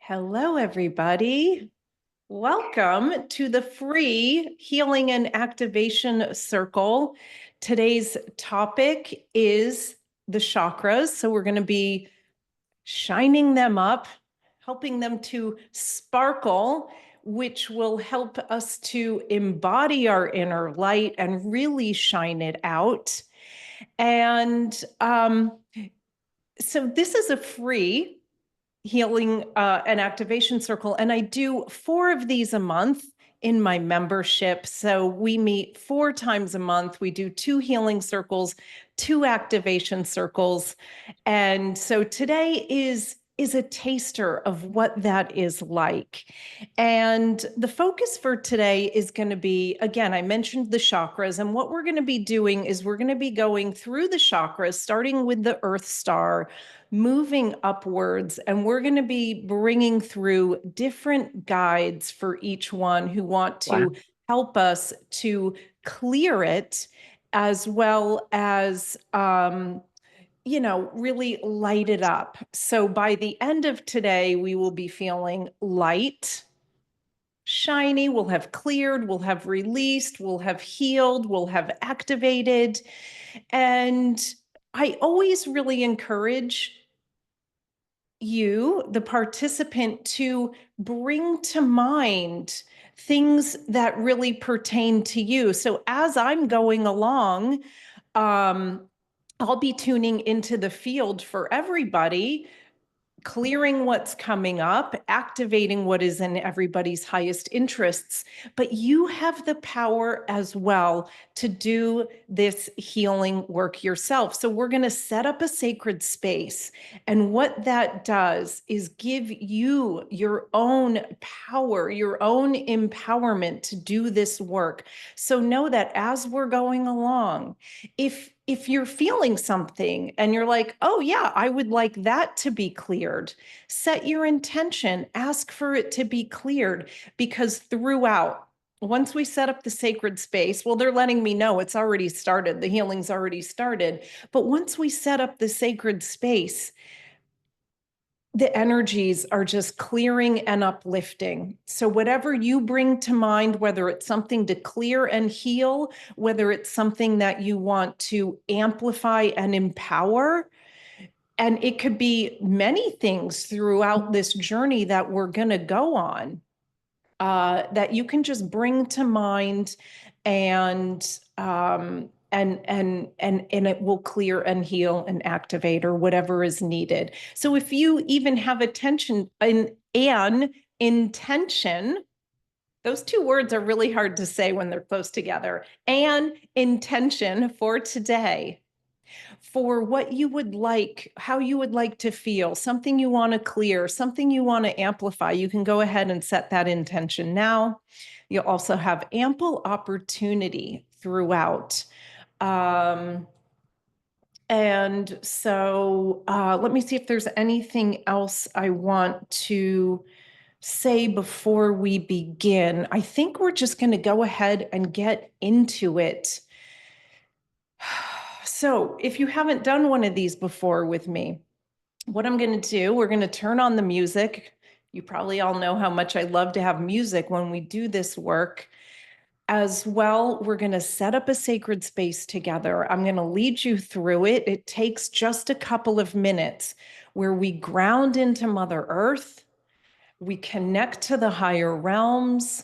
Hello, everybody. Welcome to the free Healing and Activation Circle. Today's topic is the chakras. So we're going to be shining them up, helping them to sparkle, which will help us to embody our inner light and really shine it out. And so this is a free healing and activation circle. And I do 4 of these a month in my membership. So we meet 4 times a month. We do 2 healing circles, 2 activation circles. And so today is a taster of what that is like. And the focus for today is going to be, again, I mentioned the chakras. And what we're going to be doing is we're going to be going through the chakras, starting with the Earth Star, moving upwards, and we're going to be bringing through different guides for each one who want to help us to clear it, as well as really light it up. So by the end of today, we will be feeling light, shiny, we'll have cleared, we'll have released, we'll have healed, we'll have activated. And I always really encourage you, the participant, to bring to mind things that really pertain to you. So as I'm going along, I'll be tuning into the field for everybody, clearing what's coming up, activating what is in everybody's highest interests. But you have the power as well to do this healing work yourself. So we're going to set up a sacred space. And what that does is give you your own power, your own empowerment to do this work. So know that as we're going along, if you're feeling something and you're like, oh yeah, I would like that to be cleared, set your intention, ask for it to be cleared, because throughout, once we set up the sacred space, well, they're letting me know it's already started, the healing's already started. But once we set up the sacred space, the energies are just clearing and uplifting. So whatever you bring to mind, whether it's something to clear and heal, whether it's something that you want to amplify and empower, and it could be many things throughout this journey that we're going to go on, that you can just bring to mind, and it will clear and heal and activate, or whatever is needed. So if you even have an intention, those 2 words are really hard to say when they're close together. An intention for today, for what you would like, how you would like to feel, something you want to clear, something you want to amplify, you can go ahead and set that intention now. You'll also have ample opportunity throughout. And so let me see if there's anything else I want to say before we begin. I think we're just going to go ahead and get into it. So if you haven't done one of these before with me, what I'm going to do, we're going to turn on the music. You probably all know how much I love to have music when we do this work. As well, we're going to set up a sacred space together. I'm going to lead you through it. It takes just a couple of minutes where we ground into Mother Earth, we connect to the higher realms,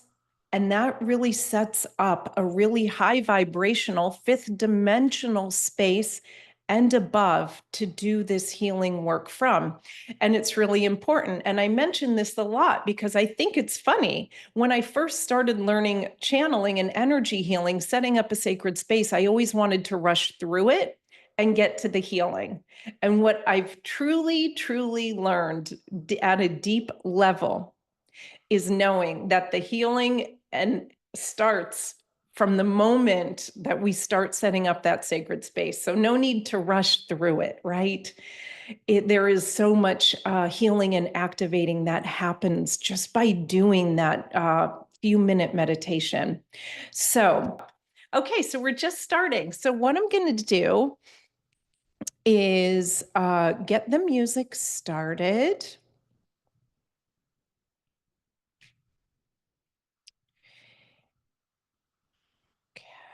and that really sets up a really high vibrational 5th dimensional space and above to do this healing work from. And it's really important. And I mention this a lot because I think it's funny. When I first started learning channeling and energy healing, setting up a sacred space, I always wanted to rush through it and get to the healing. And what I've truly, truly learned at a deep level is knowing that the healing starts from the moment that we start setting up that sacred space. So no need to rush through it, right? There is so much healing and activating that happens just by doing that few-minute meditation. So, okay, so we're just starting. So what I'm going to do is get the music started.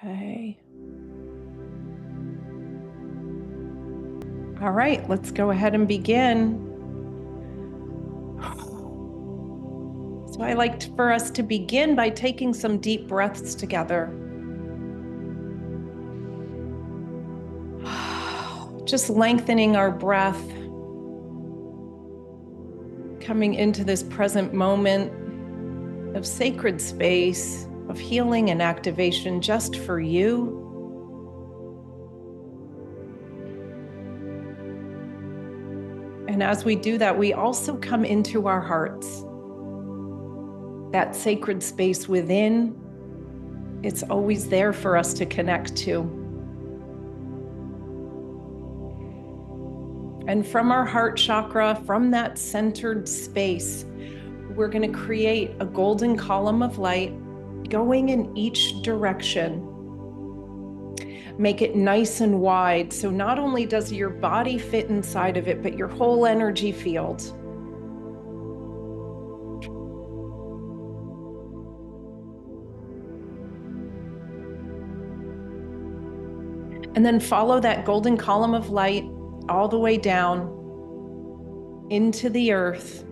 Okay. All right, let's go ahead and begin. So I like for us to begin by taking some deep breaths together. Just lengthening our breath, coming into this present moment of sacred space, of healing and activation just for you. And as we do that, we also come into our hearts. That sacred space within, it's always there for us to connect to. And from our heart chakra, from that centered space, we're going to create a golden column of light going in each direction. Make it nice and wide. So not only does your body fit inside of it, but your whole energy field. And then follow that golden column of light all the way down into the earth.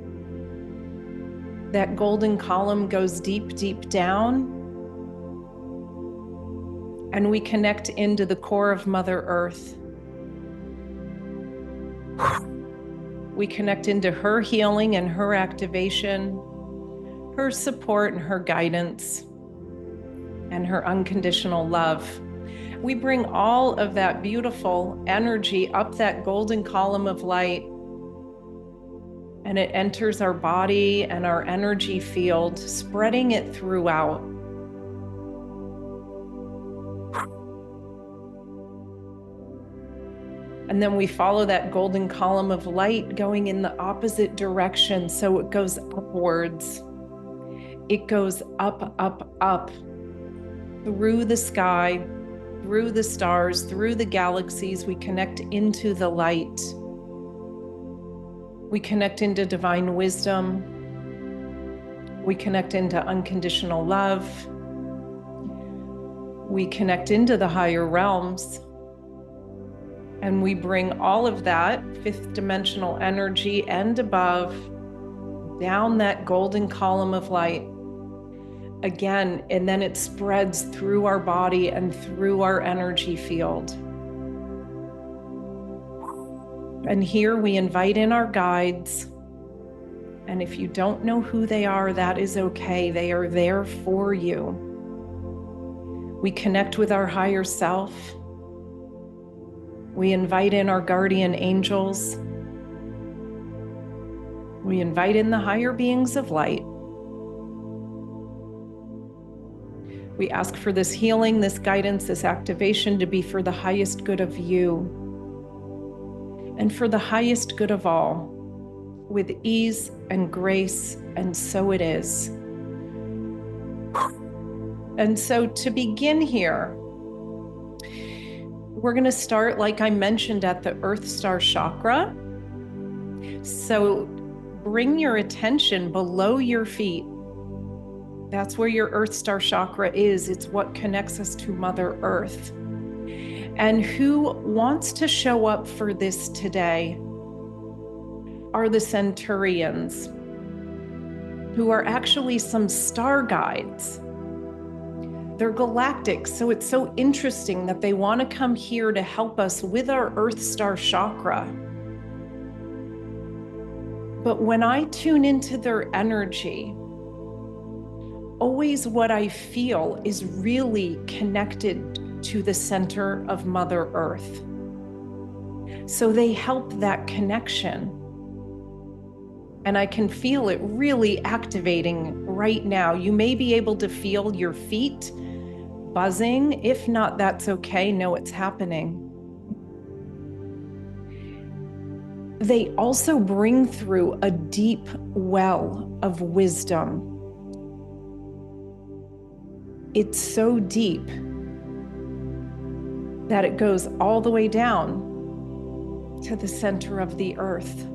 That golden column goes deep, deep down. And we connect into the core of Mother Earth. We connect into her healing and her activation, her support and her guidance, and her unconditional love. We bring all of that beautiful energy up that golden column of light, and it enters our body and our energy field, spreading it throughout. And then we follow that golden column of light going in the opposite direction. So it goes upwards. It goes up, up, up, through the sky, through the stars, through the galaxies. We connect into the light. We connect into divine wisdom. We connect into unconditional love. We connect into the higher realms. And we bring all of that fifth dimensional energy and above down that golden column of light again, and then it spreads through our body and through our energy field. And here we invite in our guides. And if you don't know who they are, that is okay. They are there for you. We connect with our higher self. We invite in our guardian angels. We invite in the higher beings of light. We ask for this healing, this guidance, this activation to be for the highest good of you and for the highest good of all, with ease and grace, and so it is. And so to begin here, we're going to start, like I mentioned, at the Earth Star Chakra. So bring your attention below your feet. That's where your Earth Star Chakra is. It's what connects us to Mother Earth. And who wants to show up for this today are the Centurions, who are actually some star guides. They're galactic, so it's so interesting that they want to come here to help us with our Earth Star Chakra. But when I tune into their energy, always what I feel is really connected to the center of Mother Earth. So they help that connection. And I can feel it really activating right now. You may be able to feel your feet buzzing. If not, that's okay. Know it's happening. They also bring through a deep well of wisdom. It's so deep that it goes all the way down to the center of the earth.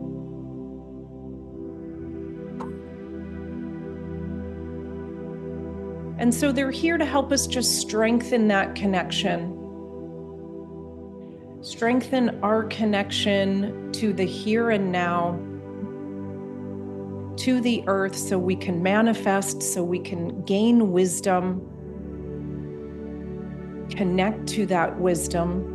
And so they're here to help us just strengthen that connection. Strengthen our connection to the here and now, to the earth, so we can manifest, so we can gain wisdom, connect to that wisdom.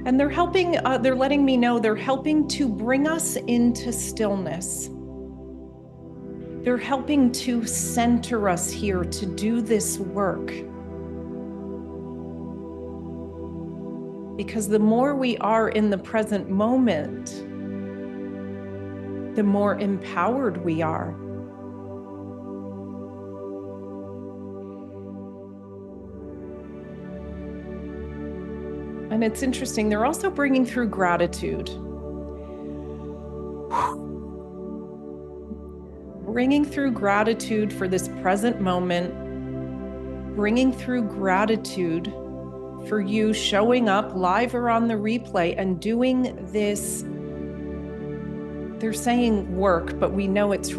And they're helping, they're letting me know they're helping to bring us into stillness. They're helping to center us here to do this work. Because the more we are in the present moment, the more empowered we are. And it's interesting, they're also bringing through gratitude. Bringing through gratitude for this present moment, bringing through gratitude for you showing up live or on the replay and doing this. They're saying work, but we know it's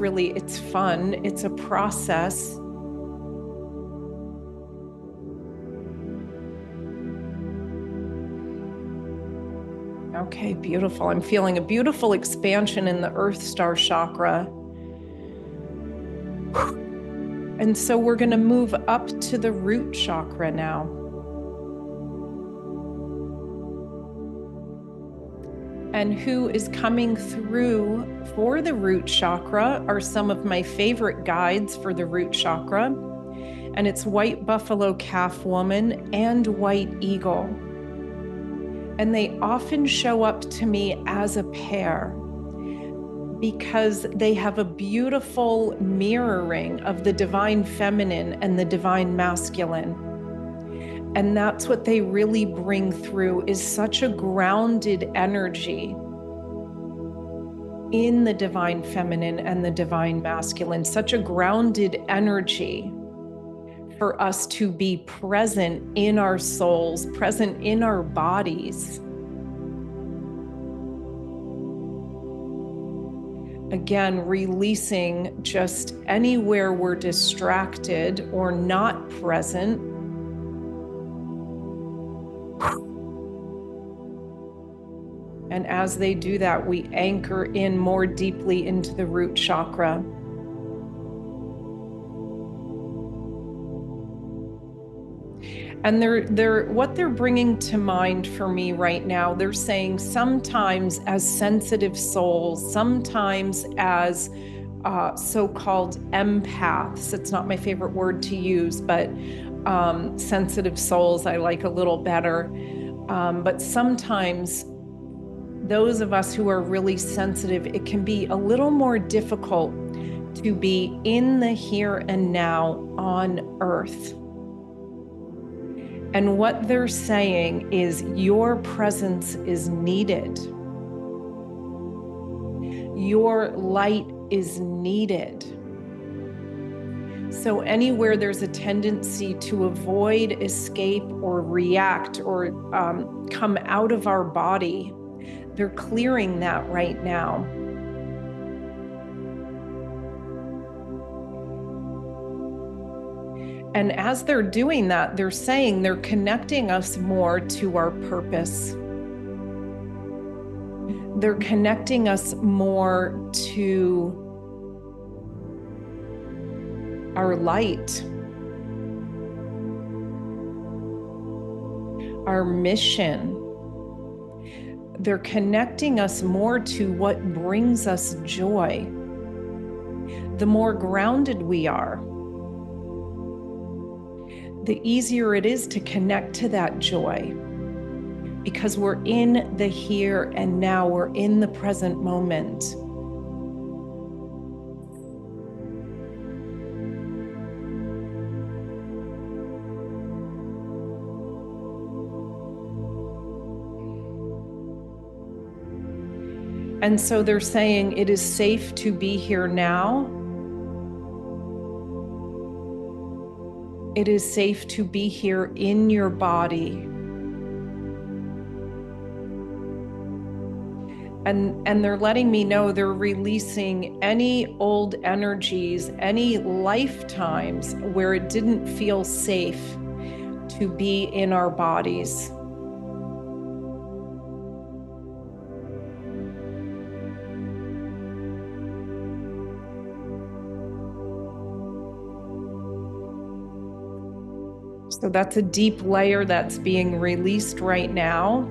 fun. It's a process. Okay, beautiful. I'm feeling a beautiful expansion in the Earth Star chakra. And so we're going to move up to the root chakra now. And who is coming through for the root chakra are some of my favorite guides for the root chakra. And it's White Buffalo Calf Woman and White Eagle. And they often show up to me as a pair because they have a beautiful mirroring of the divine feminine and the divine masculine. And that's what they really bring through, is such a grounded energy in the divine feminine and the divine masculine, such a grounded energy for us to be present in our souls, present in our bodies. Again, releasing just anywhere we're distracted or not present. And as they do that, we anchor in more deeply into the root chakra. And what they're bringing to mind for me right now, they're saying sometimes as sensitive souls, sometimes as so-called empaths. It's not my favorite word to use, but sensitive souls I like a little better. But sometimes those of us who are really sensitive, it can be a little more difficult to be in the here and now on Earth. And what they're saying is your presence is needed. Your light is needed. So anywhere there's a tendency to avoid, escape, or react, or come out of our body, they're clearing that right now. And as they're doing that, they're saying they're connecting us more to our purpose. They're connecting us more to our light, our mission. They're connecting us more to what brings us joy. The more grounded we are, the easier it is to connect to that joy, because we're in the here and now, we're in the present moment. And so they're saying it is safe to be here now. It is safe to be here in your body. And they're letting me know they're releasing any old energies, any lifetimes where it didn't feel safe to be in our bodies. So that's a deep layer that's being released right now.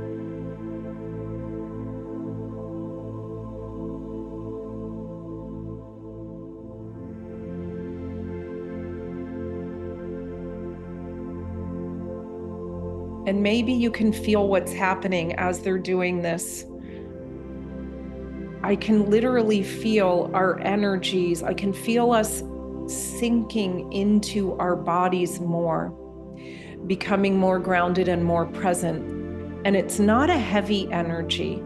And maybe you can feel what's happening as they're doing this. I can literally feel our energies. I can feel us sinking into our bodies more, becoming more grounded and more present. And it's not a heavy energy.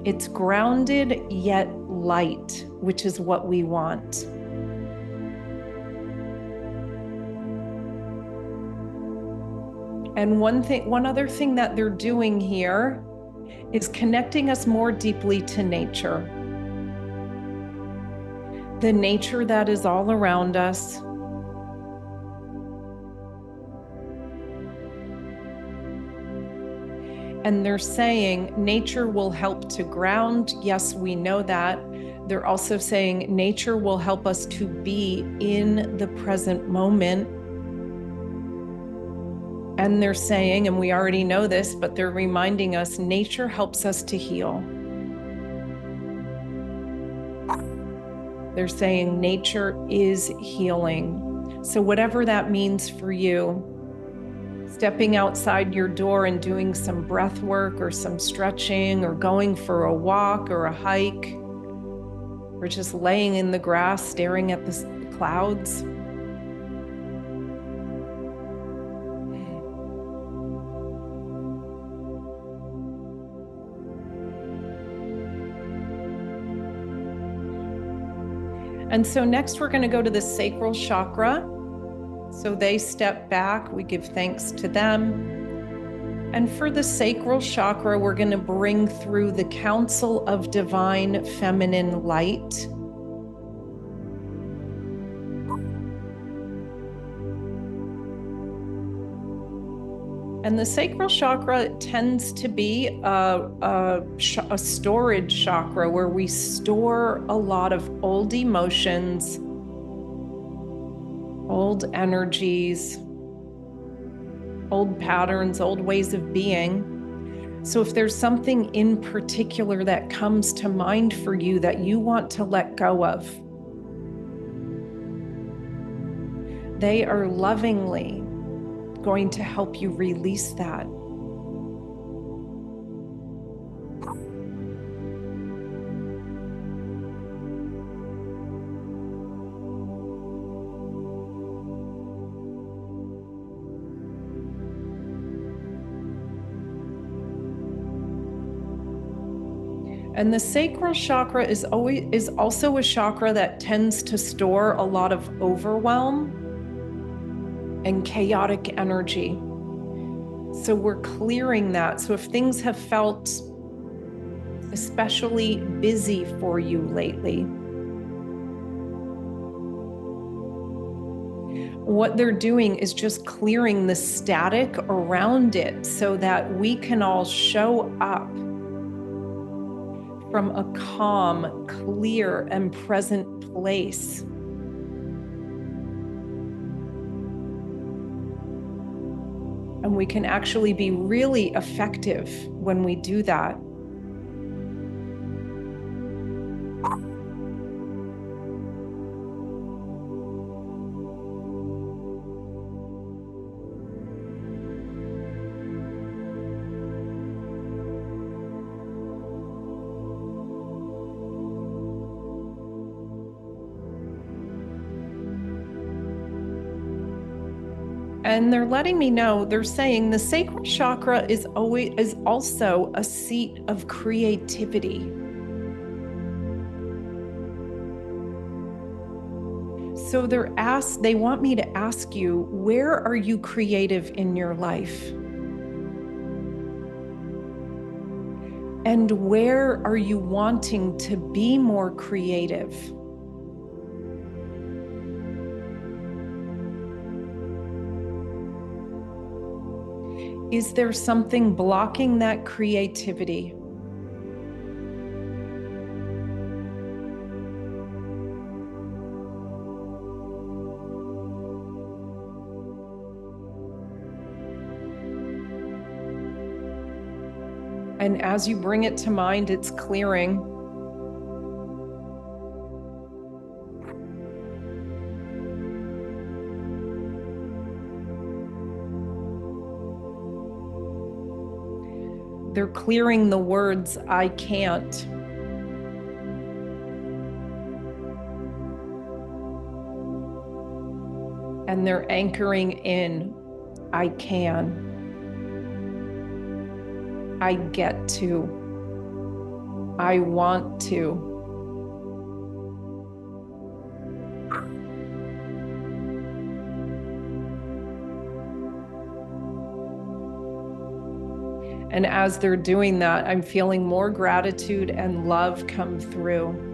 It's grounded yet light, which is what we want. And one other thing that they're doing here is connecting us more deeply to nature. The nature that is all around us. And they're saying nature will help to ground. Yes, we know that. They're also saying nature will help us to be in the present moment. And they're saying, and we already know this, but they're reminding us, nature helps us to heal. They're saying nature is healing. So whatever that means for you, stepping outside your door and doing some breath work or some stretching or going for a walk or a hike, or just laying in the grass staring at the clouds. And so next we're going to go to the sacral chakra. So they step back, we give thanks to them. And for the sacral chakra, we're going to bring through the council of divine feminine light. And the sacral chakra tends to be a storage chakra where we store a lot of old emotions, old energies, old patterns, old ways of being. So if there's something in particular that comes to mind for you that you want to let go of, they are lovingly going to help you release that. And the sacral chakra is also a chakra that tends to store a lot of overwhelm and chaotic energy. So we're clearing that. So if things have felt especially busy for you lately, what they're doing is just clearing the static around it so that we can all show up from a calm, clear, and present place. And we can actually be really effective when we do that. And they're letting me know, they're saying the sacral chakra is also a seat of creativity. So they want me to ask you, where are you creative in your life? And where are you wanting to be more creative? Is there something blocking that creativity? And as you bring it to mind, it's clearing. They're clearing the words, I can't. And they're anchoring in, I can. I get to. I want to. And as they're doing that, I'm feeling more gratitude and love come through.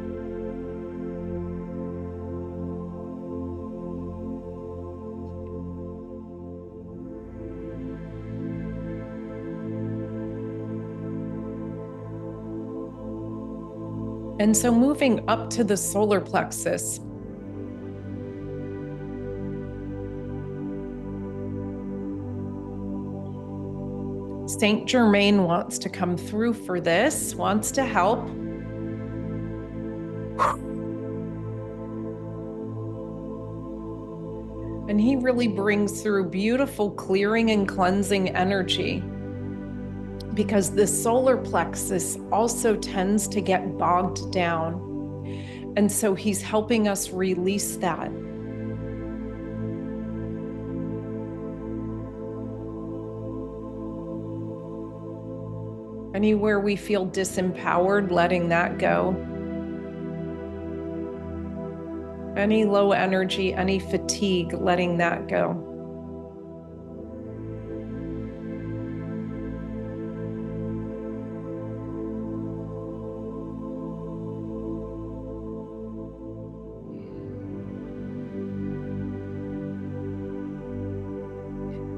And so moving up to the solar plexus. Saint Germain wants to come through for this, wants to help. And he really brings through beautiful clearing and cleansing energy, because the solar plexus also tends to get bogged down. And so he's helping us release that. Anywhere we feel disempowered, letting that go. Any low energy, any fatigue, letting that go.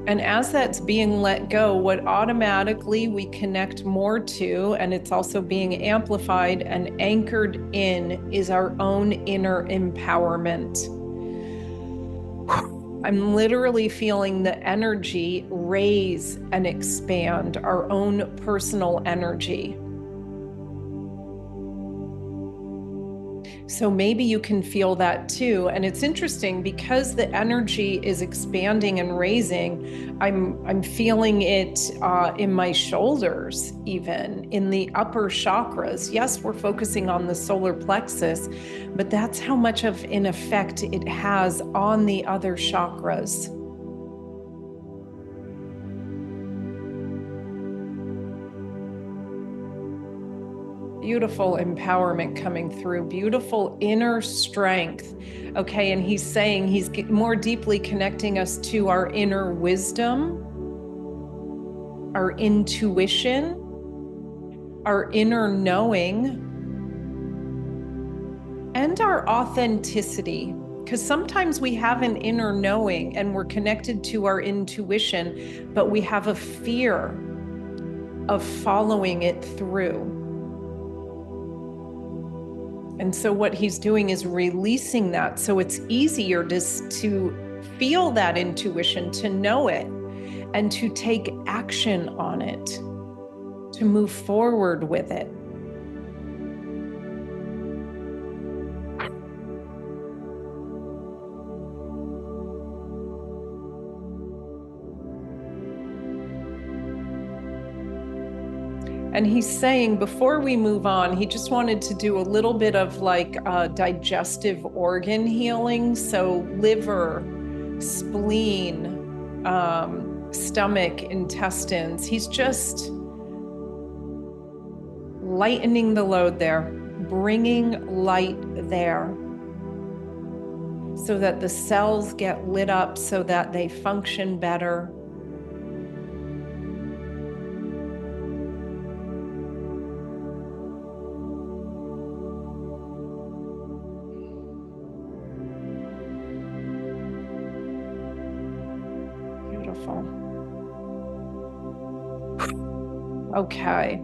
And as that's being let go, what automatically we connect more to, and it's also being amplified and anchored in, is our own inner empowerment. I'm literally feeling the energy raise and expand, our own personal energy. So maybe you can feel that too. And it's interesting because the energy is expanding and raising. I'm feeling it in my shoulders, even in the upper chakras. Yes, we're focusing on the solar plexus, but that's how much of an effect it has on the other chakras. Beautiful empowerment coming through, beautiful inner strength. Okay, and he's saying he's more deeply connecting us to our inner wisdom, our intuition, our inner knowing, and our authenticity. Because sometimes we have an inner knowing and we're connected to our intuition, but we have a fear of following it through. And so what he's doing is releasing that. So it's easier to feel that intuition, to know it, and to take action on it, to move forward with it. And he's saying, before we move on, he just wanted to do a little bit of like digestive organ healing. So liver, spleen, stomach, intestines. He's just lightening the load there, bringing light there, so that the cells get lit up, so that they function better. Beautiful. Okay.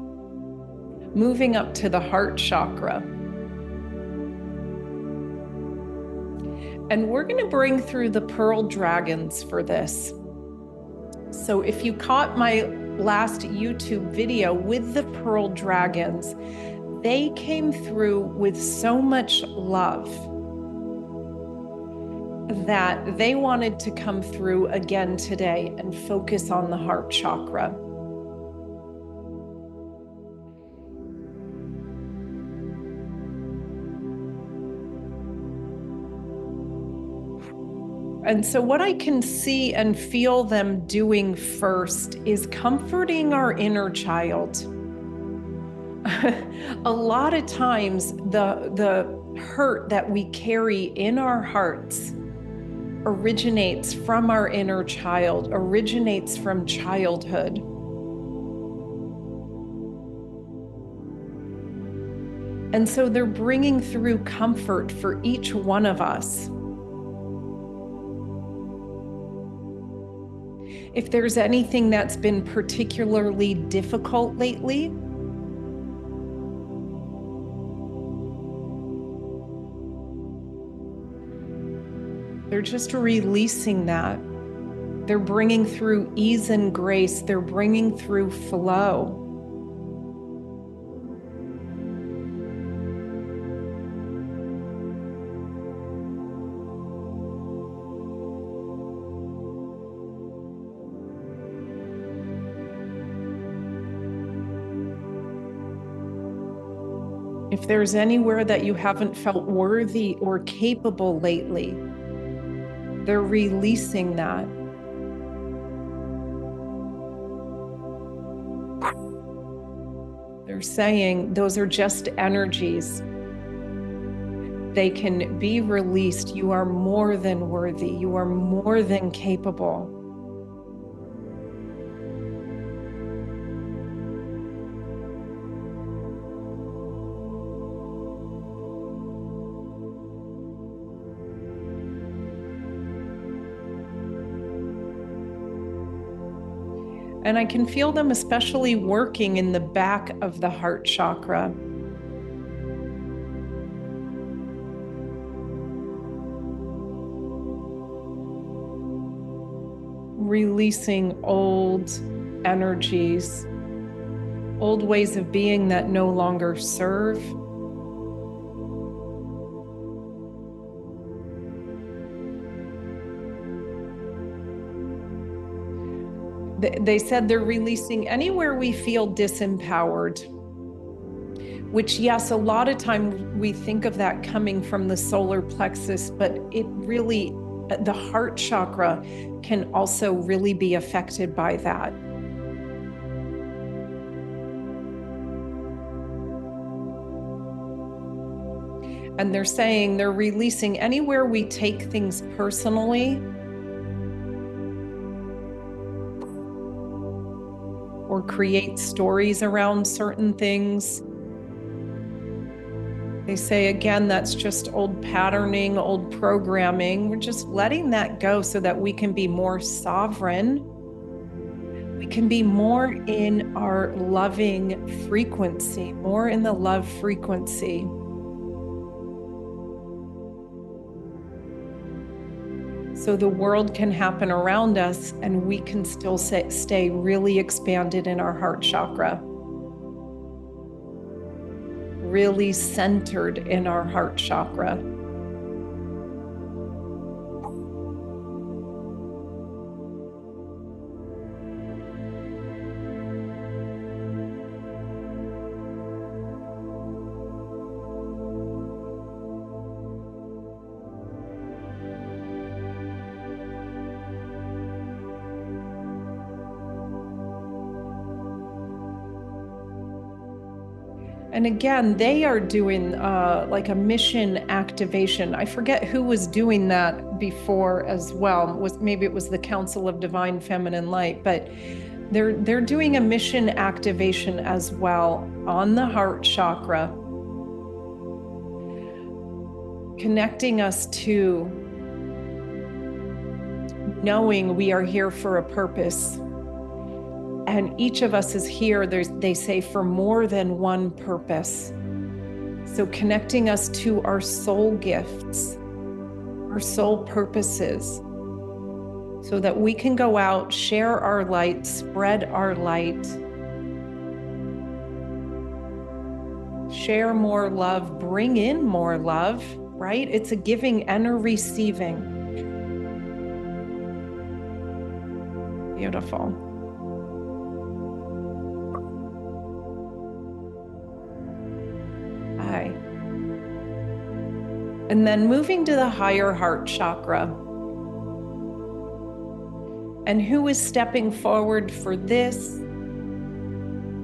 Moving up to the heart chakra. And we're going to bring through the pearl dragons for this. So if you caught my last YouTube video with the pearl dragons, they came through with so much love that they wanted to come through again today and focus on the heart chakra. And so what I can see and feel them doing first is comforting our inner child. A lot of times the hurt that we carry in our hearts originates from our inner child, originates from childhood. And so they're bringing through comfort for each one of us. If there's anything that's been particularly difficult lately, they're just releasing that. They're bringing through ease and grace. They're bringing through flow. If there's anywhere that you haven't felt worthy or capable lately, they're releasing that. They're saying those are just energies. They can be released. You are more than worthy. You are more than capable. And I can feel them especially working in the back of the heart chakra. Releasing old energies, old ways of being that no longer serve. They said they're releasing anywhere we feel disempowered, which, yes, a lot of time we think of that coming from the solar plexus, but it really, the heart chakra can also really be affected by that. And they're saying they're releasing anywhere we take things personally or create stories around certain things. They say, again, that's just old patterning, old programming. We're just letting that go so that we can be more sovereign. We can be more in our loving frequency, more in the love frequency. So the world can happen around us and we can still stay really expanded in our heart chakra, really centered in our heart chakra. And again, they are doing like a mission activation. I forget who was doing that before as well. Maybe it was the Council of Divine Feminine Light, but they're doing a mission activation as well on the heart chakra, connecting us to knowing we are here for a purpose. And each of us is here, they say, for more than one purpose. So connecting us to our soul gifts, our soul purposes, so that we can go out, share our light, spread our light, share more love, bring in more love, right? It's a giving and a receiving. Beautiful. And then moving to the higher heart chakra. And who is stepping forward for this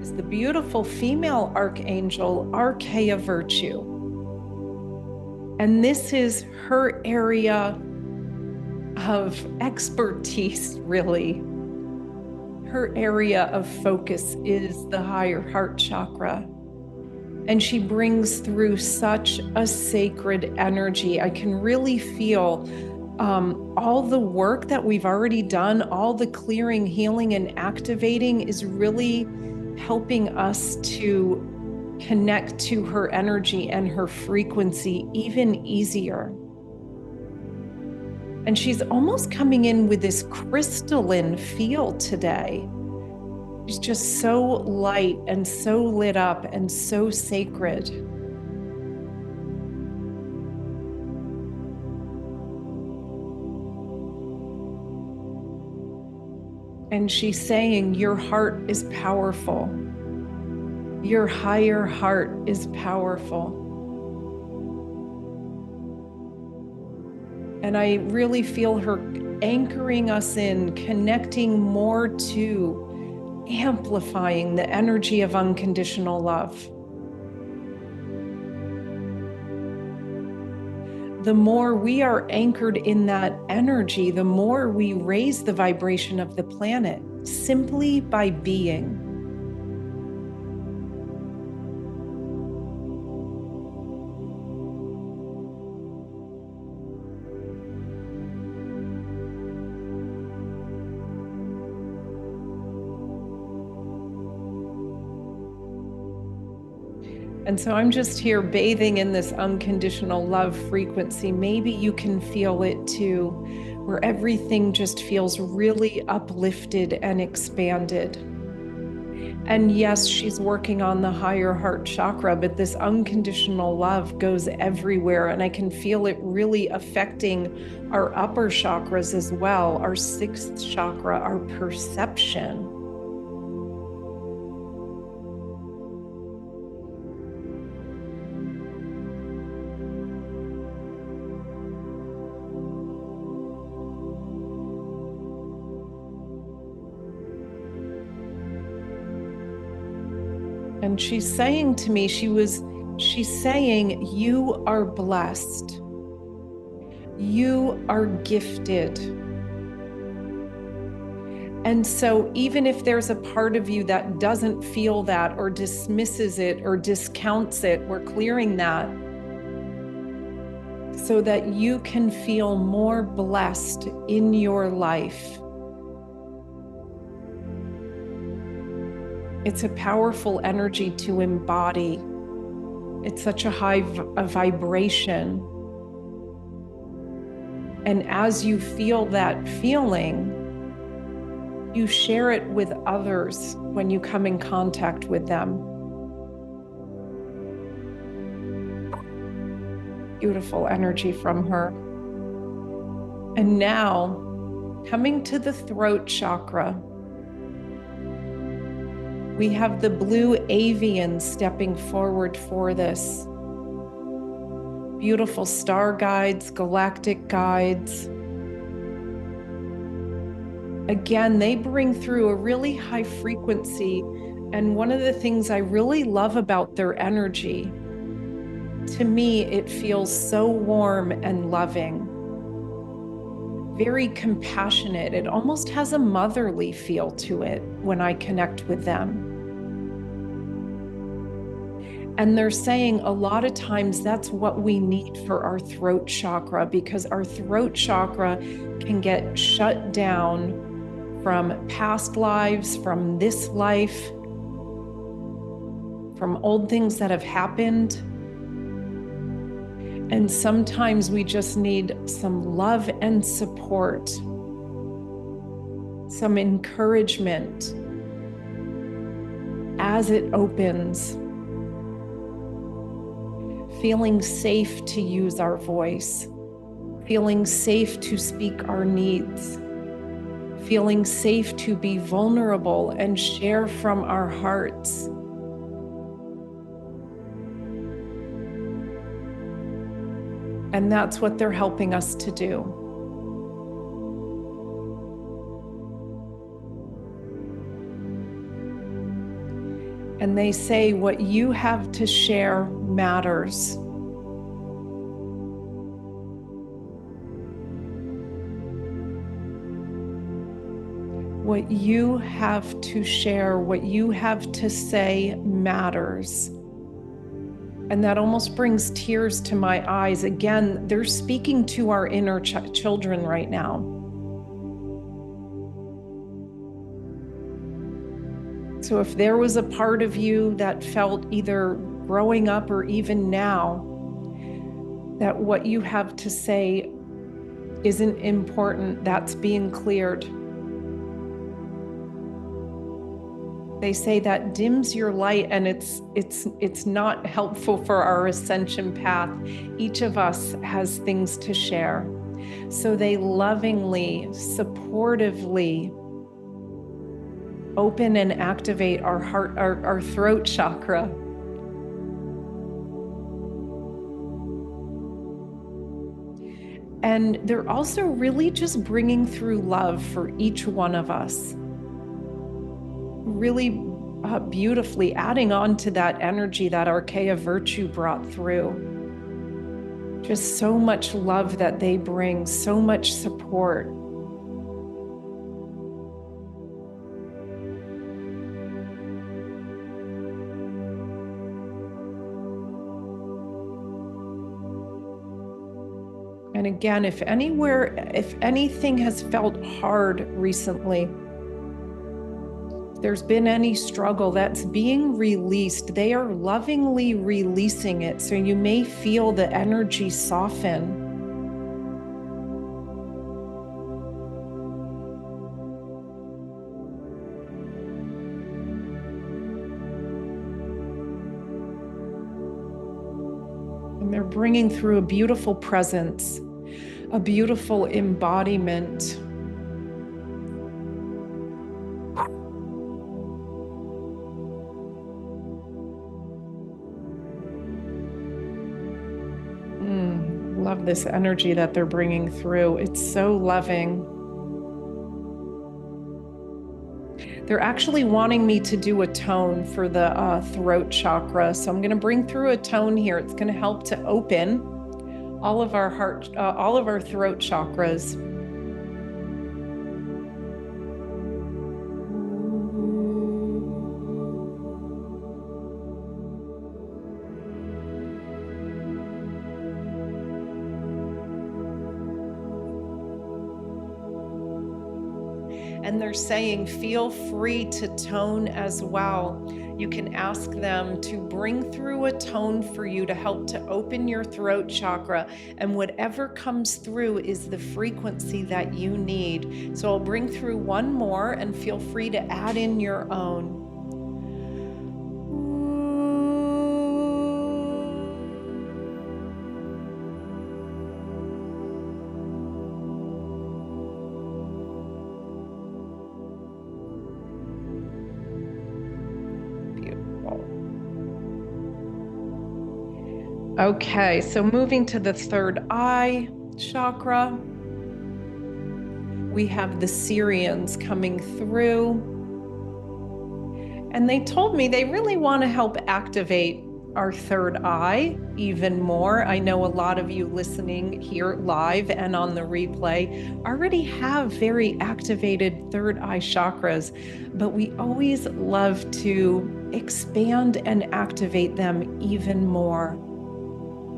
is the beautiful female archangel, Archaea Virtue. And this is her area of expertise, really. Her area of focus is the higher heart chakra. And she brings through such a sacred energy. I can really feel all the work that we've already done, all the clearing, healing, and activating is really helping us to connect to her energy and her frequency even easier. And she's almost coming in with this crystalline feel today. She's just so light and so lit up and so sacred. And she's saying, your heart is powerful. Your higher heart is powerful. And I really feel her anchoring us in, connecting more to amplifying the energy of unconditional love. The more we are anchored in that energy, the more we raise the vibration of the planet simply by being. And so I'm just here bathing in this unconditional love frequency. Maybe you can feel it too, where everything just feels really uplifted and expanded. And yes, she's working on the higher heart chakra, but this unconditional love goes everywhere. And I can feel it really affecting our upper chakras as well, our sixth chakra, our perception. And she's saying to me, she's saying, you are blessed. You are gifted. And so even if there's a part of you that doesn't feel that or dismisses it or discounts it, we're clearing that so that you can feel more blessed in your life. It's a powerful energy to embody. It's such a high vibration. And as you feel that feeling, you share it with others when you come in contact with them. Beautiful energy from her. And now, coming to the throat chakra, we have the blue avian stepping forward for this. Beautiful star guides, galactic guides. Again, they bring through a really high frequency. And one of the things I really love about their energy, to me, it feels so warm and loving, very compassionate. It almost has a motherly feel to it when I connect with them. And they're saying a lot of times that's what we need for our throat chakra, because our throat chakra can get shut down from past lives, from this life, from old things that have happened. And sometimes we just need some love and support, some encouragement as it opens. Feeling safe to use our voice, feeling safe to speak our needs, feeling safe to be vulnerable and share from our hearts. And that's what they're helping us to do. And they say what you have to share matters. What you have to share, what you have to say matters. And that almost brings tears to my eyes. Again, they're speaking to our inner children right now. So if there was a part of you that felt either growing up or even now that what you have to say isn't important, that's being cleared. They say that dims your light, and it's not helpful for our ascension path. Each of us has things to share. So they lovingly, supportively open and activate our heart, our throat chakra. And they're also really just bringing through love for each one of us. Really beautifully adding on to that energy that Archaea Virtue brought through. Just so much love that they bring, so much support. And again, if anything has felt hard recently, if there's been any struggle that's being released, they are lovingly releasing it. So you may feel the energy soften. And they're bringing through a beautiful presence, a beautiful embodiment. Love this energy that they're bringing through. It's so loving. They're actually wanting me to do a tone for the throat chakra. So I'm going to bring through a tone here. It's going to help to open all of our all of our throat chakras. And they're saying, feel free to tone as well. You can ask them to bring through a tone for you to help to open your throat chakra. And whatever comes through is the frequency that you need. So I'll bring through one more, and feel free to add in your own. Okay, so moving to the third eye chakra, we have the Syrians coming through. And they told me they really want to help activate our third eye even more. I know a lot of you listening here live and on the replay already have very activated third eye chakras, but we always love to expand and activate them even more,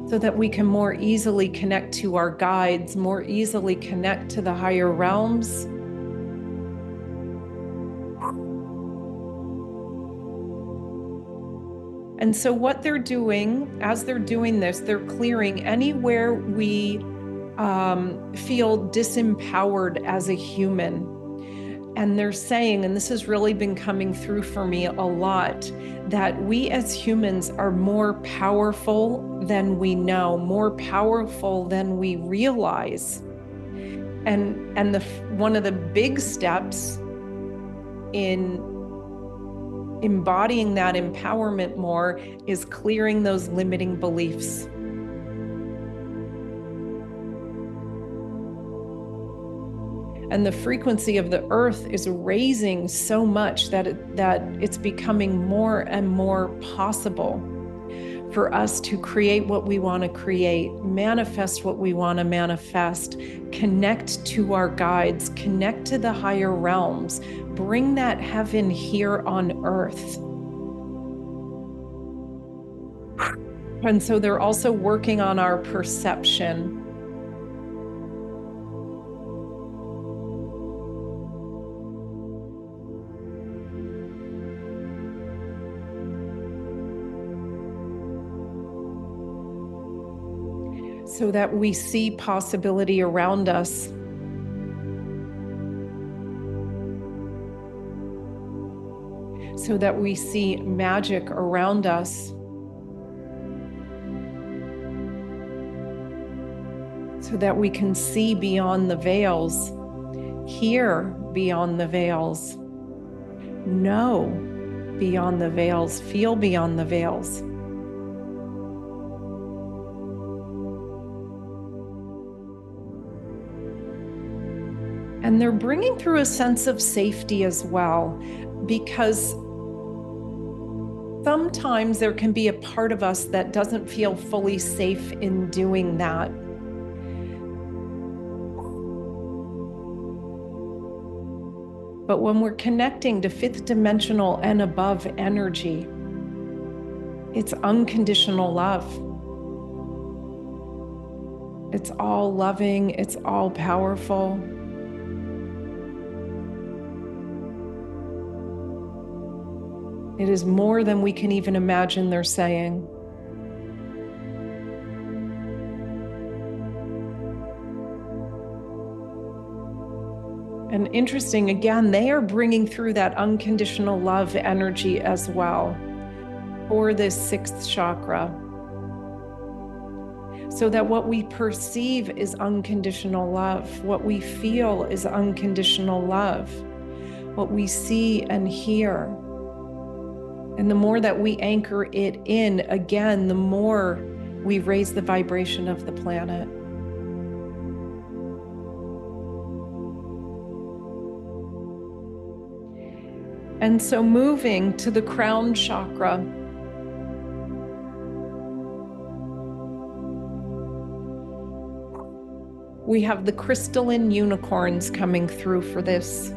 so that we can more easily connect to our guides, more easily connect to the higher realms. And so what they're doing, as they're doing this, they're clearing anywhere we feel disempowered as a human. And they're saying, and this has really been coming through for me a lot, that we as humans are more powerful than we know, more powerful than we realize. And one of the big steps in embodying that empowerment more is clearing those limiting beliefs. And the frequency of the earth is raising so much that it's becoming more and more possible for us to create what we want to create, manifest what we want to manifest, connect to our guides, connect to the higher realms, bring that heaven here on earth. And so they're also working on our perception. So that we see possibility around us. So that we see magic around us. So that we can see beyond the veils, hear beyond the veils, know beyond the veils, feel beyond the veils. And they're bringing through a sense of safety as well, because sometimes there can be a part of us that doesn't feel fully safe in doing that. But when we're connecting to fifth dimensional and above energy, it's unconditional love. It's all loving, it's all powerful. It is more than we can even imagine, they're saying. And interesting, again, they are bringing through that unconditional love energy as well for this sixth chakra. So that what we perceive is unconditional love. What we feel is unconditional love. What we see and hear. And the more that we anchor it in, again, the more we raise the vibration of the planet. And so moving to the crown chakra, we have the crystalline unicorns coming through for this.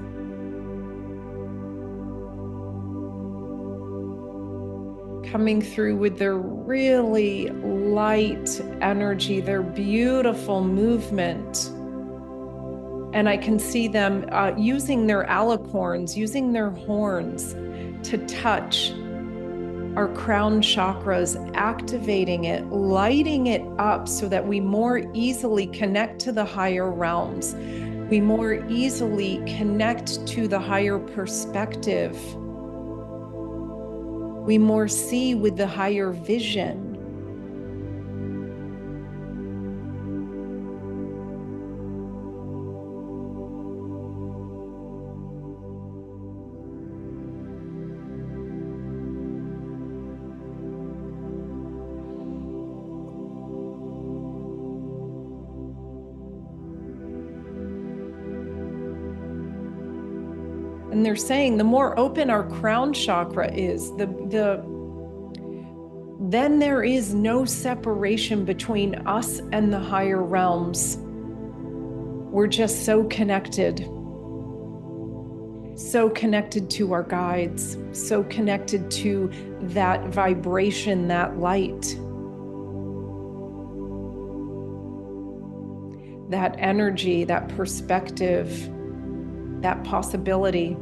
Coming through with their really light energy, their beautiful movement. And I can see them using their alicorns, using their horns to touch our crown chakras, activating it, lighting it up so that we more easily connect to the higher realms. We more easily connect to the higher perspective. We more see with the higher vision. And they're saying the more open our crown chakra is, then there is no separation between us and the higher realms. We're just so connected. So connected to our guides, so connected to that vibration, that light, that energy, that perspective, that possibility.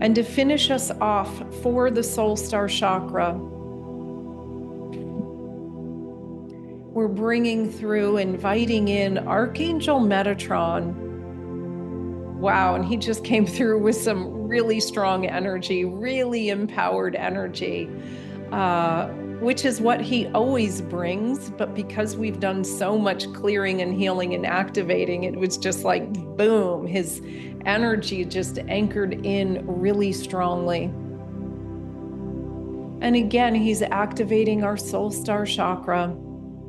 And to finish us off for the Soul Star Chakra, we're bringing through, inviting in Archangel Metatron. Wow, and he just came through with some really strong energy, really empowered energy, which is what he always brings. But because we've done so much clearing and healing and activating, it was just like, boom, his energy just anchored in really strongly. And again, he's activating our Soul Star Chakra,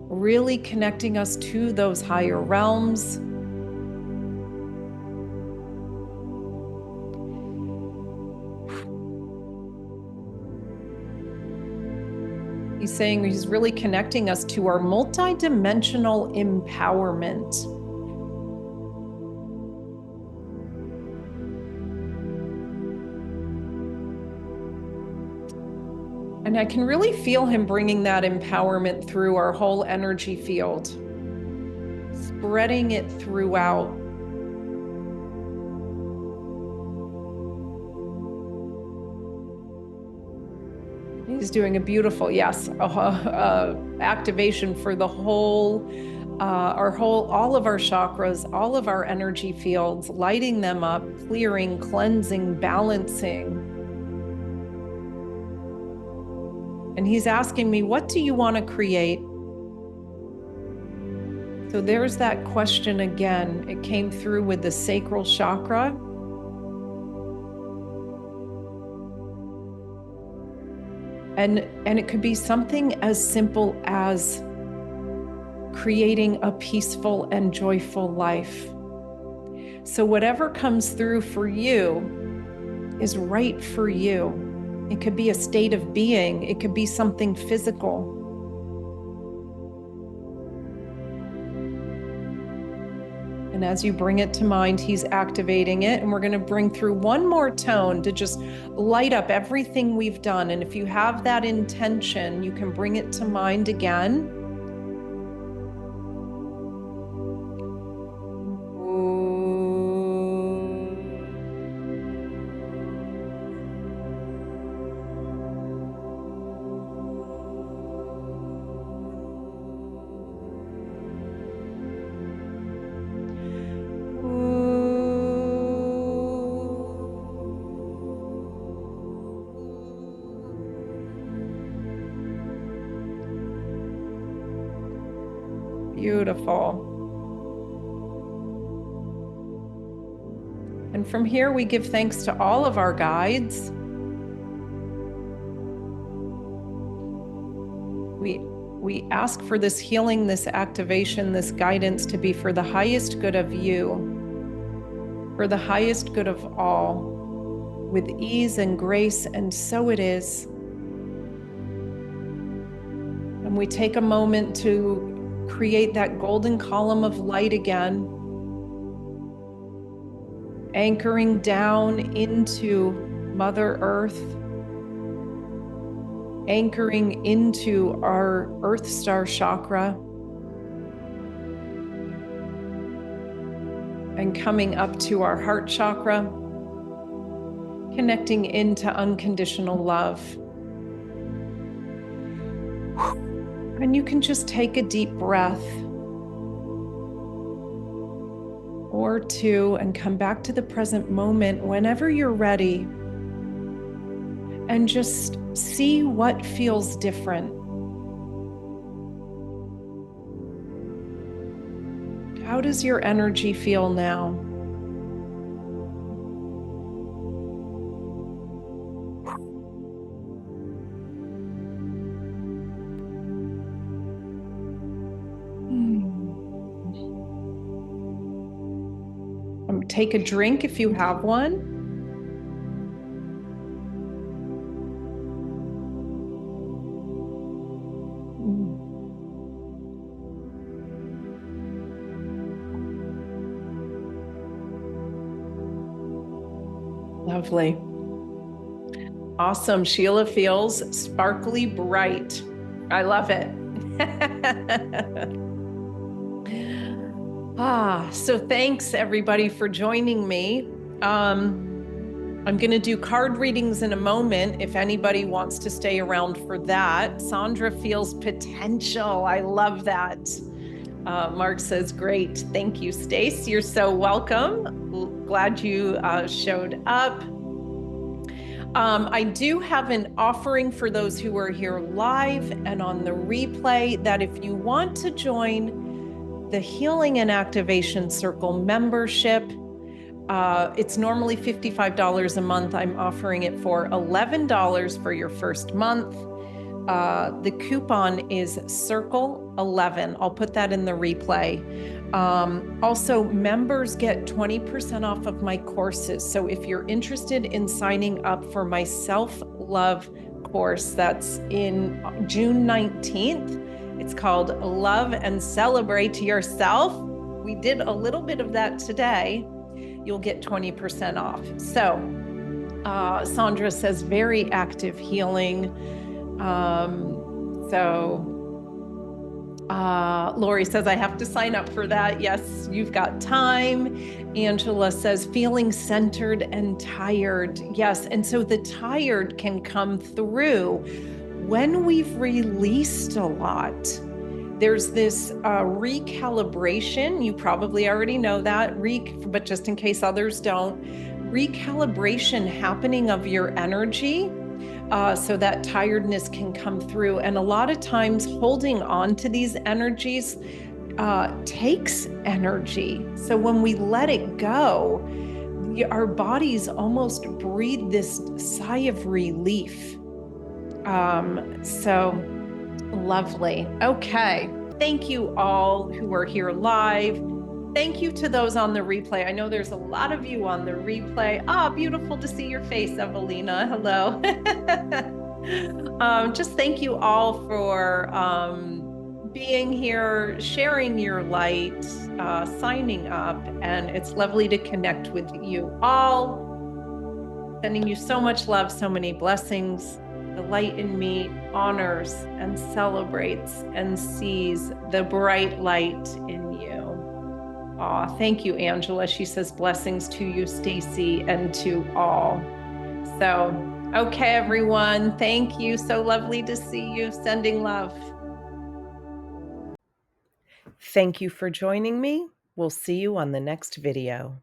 really connecting us to those higher realms. He's saying he's really connecting us to our multidimensional empowerment. And I can really feel him bringing that empowerment through our whole energy field, spreading it throughout. He's doing a beautiful, activation for the whole, all of our chakras, all of our energy fields, lighting them up, clearing, cleansing, balancing. And he's asking me, what do you want to create? So there's that question again. It came through with the sacral chakra. And it could be something as simple as creating a peaceful and joyful life. So whatever comes through for you is right for you. It could be a state of being. It could be something physical. And as you bring it to mind, he's activating it. And we're going to bring through one more tone to just light up everything we've done. And if you have that intention, you can bring it to mind again. Beautiful. And from here, we give thanks to all of our guides. We ask for this healing, this activation, this guidance to be for the highest good of you, for the highest good of all, with ease and grace, and so it is. And we take a moment to create that golden column of light again, anchoring down into Mother Earth, anchoring into our Earth Star Chakra, and coming up to our Heart Chakra, connecting into unconditional love. And you can just take a deep breath or two and come back to the present moment whenever you're ready, and just see what feels different. How does your energy feel now? Take a drink if you have one. Lovely. Awesome. Sheila feels sparkly bright. I love it. So thanks everybody for joining me. I'm going to do card readings in a moment if anybody wants to stay around for that. Sandra feels potential. I love that. Mark says, great. Thank you, Stace. You're so welcome. Glad you showed up. I do have an offering for those who are here live and on the replay that if you want to join the Healing and Activation Circle membership, it's normally $55 a month. I'm offering it for $11 for your first month. The coupon is Circle 11. I'll put that in the replay. Also, members get 20% off of my courses. So if you're interested in signing up for my self-love course, that's in June 19th. It's called Love and Celebrate Yourself. We did a little bit of that today. You'll get 20% off. So Sandra says very active healing. Lori says, I have to sign up for that. Yes, you've got time. Angela says, feeling centered and tired. Yes, and so the tired can come through when we've released a lot. There's this recalibration. You probably already know that, but just in case others don't, recalibration happening of your energy. So that tiredness can come through. And a lot of times holding on to these energies takes energy. So when we let it go, our bodies almost breathe this sigh of relief. So lovely. Okay. Thank you all who are here live. Thank you to those on the replay. I know there's a lot of you on the replay. Beautiful to see your face, Evelina. Hello. Just thank you all for being here, sharing your light, signing up, and it's lovely to connect with you all. Sending you so much love, so many blessings. The light in me honors and celebrates and sees the bright light in you. Thank you, Angela. She says blessings to you, Stacy, and to all. So, okay, everyone. Thank you. So lovely to see you. Sending love. Thank you for joining me. We'll see you on the next video.